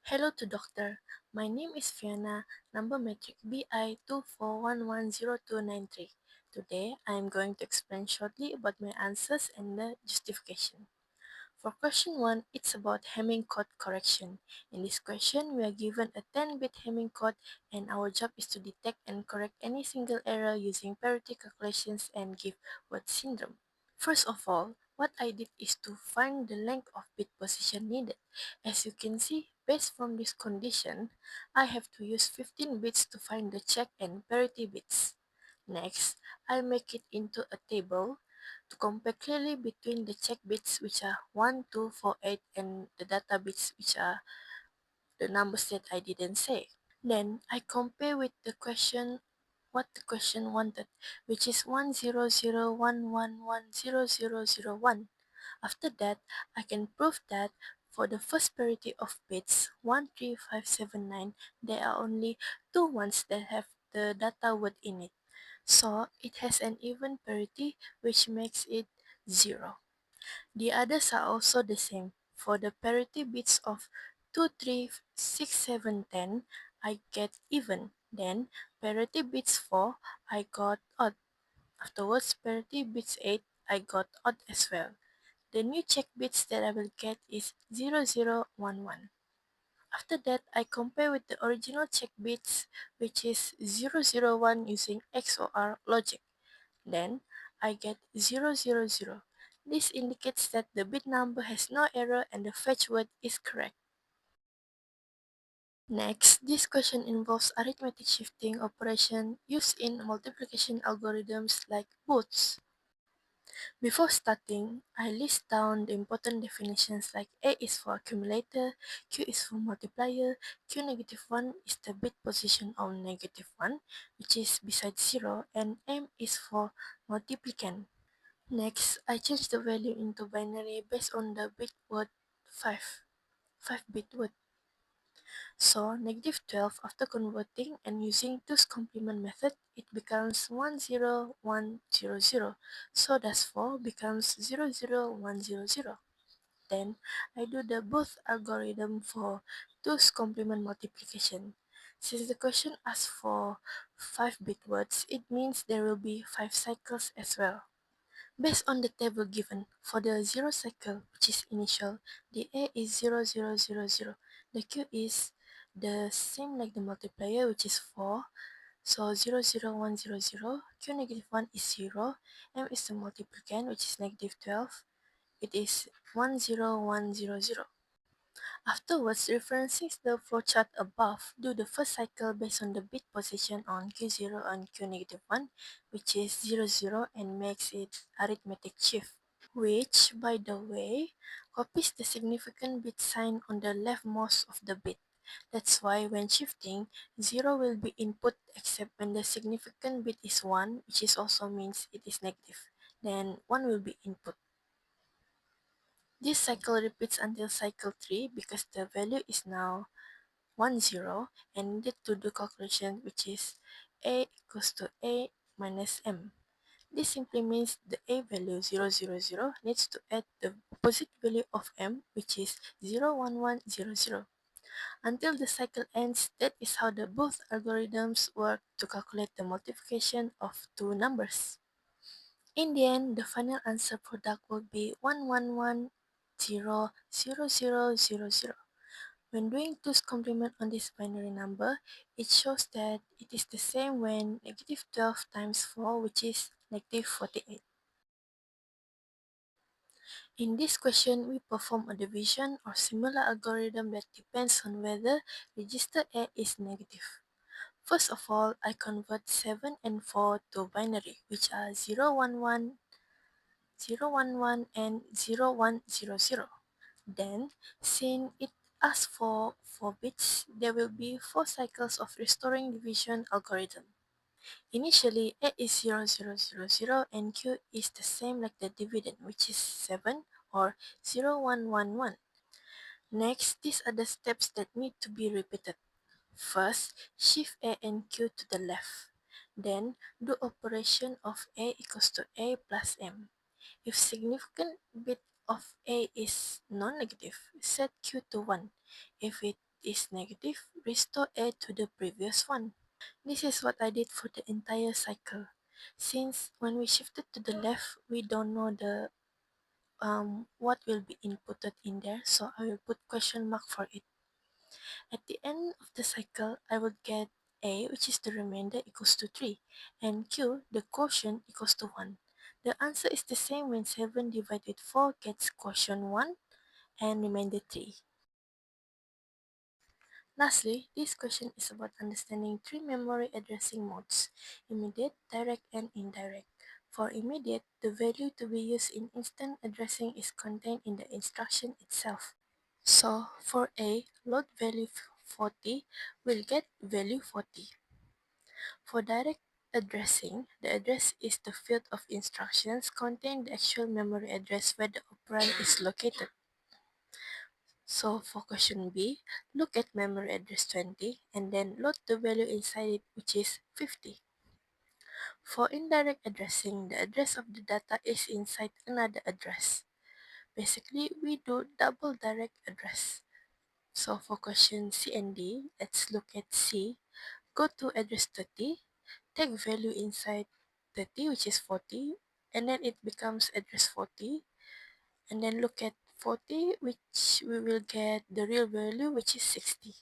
Hello to doctor. My name is Fiona, number matric BI24110293. Today, I am going to explain shortly about my answers and the justification. For question 1, it's about Hamming code correction. In this question, we are given a 10-bit Hamming code and our job is to detect and correct any single error using parity calculations and give word syndrome. First of all, what I did is to find the length of bit position needed. As you can see, based from this condition, I have to use 15 bits to find the check and parity bits. Next, I make it into a table to compare clearly between the check bits which are 1, 2, 4, 8 and the data bits which are the numbers that I didn't say. Then I compare with the question what the question wanted, which is 10011100001. After that, I can prove that for the first parity of bits 13579, there are only two ones that have the data word in it. So it has an even parity which makes it 0. The others are also the same. For the parity bits of 2, 3, 6, 7, 10, I get even. Then parity bits 4, I got odd. Afterwards, parity bits 8, I got odd as well. The new check bits that I will get is 0011. After that, I compare with the original check bits, which is 001 using XOR logic. Then I get 000. This indicates that the bit number has no error and the fetch word is correct. Next, this question involves arithmetic shifting operation used in multiplication algorithms like boots. Before starting, I list down the important definitions like A is for accumulator, Q is for multiplier, Q-1 is the bit position of -1, which is beside 0, and M is for multiplicand. Next, I change the value into binary based on the bit word 5-bit word. So, -12 after converting and using 2's complement method, it becomes 10100. So, thus 4 becomes 00100. Then, I do the both algorithm for 2's complement multiplication. Since the question asks for 5-bit words, it means there will be 5 cycles as well. Based on the table given, for the 0 cycle, which is initial, the A is 0000. The Q is the same like the multiplier, which is 4. So 00100, Q-1 is 0, M is the multiplicand, which is -12. It is 10100. Afterwards, referencing the flowchart above, do the first cycle based on the bit position on Q0 and Q-1, which is 00, and makes it arithmetic shift, which, by the way, copies the significant bit sign on the leftmost of the bit. That's why when shifting, 0 will be input except when the significant bit is 1, which is also means it is negative. Then 1 will be input. This cycle repeats until cycle 3 because the value is now 10 and needed to do calculation, which is A equals to A minus M. This simply means the A value 000 needs to add the opposite value of M, which is 01100. Until the cycle ends, that is how the both algorithms work to calculate the multiplication of two numbers. In the end, the final answer product will be 11100000. When doing 2's complement on this binary number, it shows that it is the same when -12 times 4, which is -48. In this question, we perform a division or similar algorithm that depends on whether register A is negative. First of all, I convert 7 and 4 to binary, which are 011, 011, and 0100. Then, since it asks for 4 bits, there will be 4 cycles of restoring division algorithm. Initially, A is 0000 and Q is the same like the dividend, which is 7 or 0111. Next, these are the steps that need to be repeated. First, shift A and Q to the left. Then, do operation of A equals to A plus M. If significant bit of A is non-negative, set Q to 1. If it is negative, restore A to the previous one. This is what I did for the entire cycle. Since when we shifted to the left, we don't know the what will be inputted in there, so I will put question mark for it. At the end of the cycle, I will get A, which is the remainder, equals to 3, and Q, the quotient, equals to 1. The answer is the same when 7 divided 4 gets quotient 1 and remainder 3. Lastly, this question is about understanding three memory addressing modes: immediate, direct, and indirect. For immediate, the value to be used in instant addressing is contained in the instruction itself. So for A, load value 40 will get value 40. For direct addressing, the address is the field of instructions containing the actual memory address where the operand is located. So for question B, look at memory address 20 and then load the value inside it, which is 50. For indirect addressing, the address of the data is inside another address. Basically, we do double direct address. So for question C and D, let's look at C. Go to address 30, take value inside 30, which is 40, and then it becomes address 40. And then look at 40, which we will get the real value, which is 60.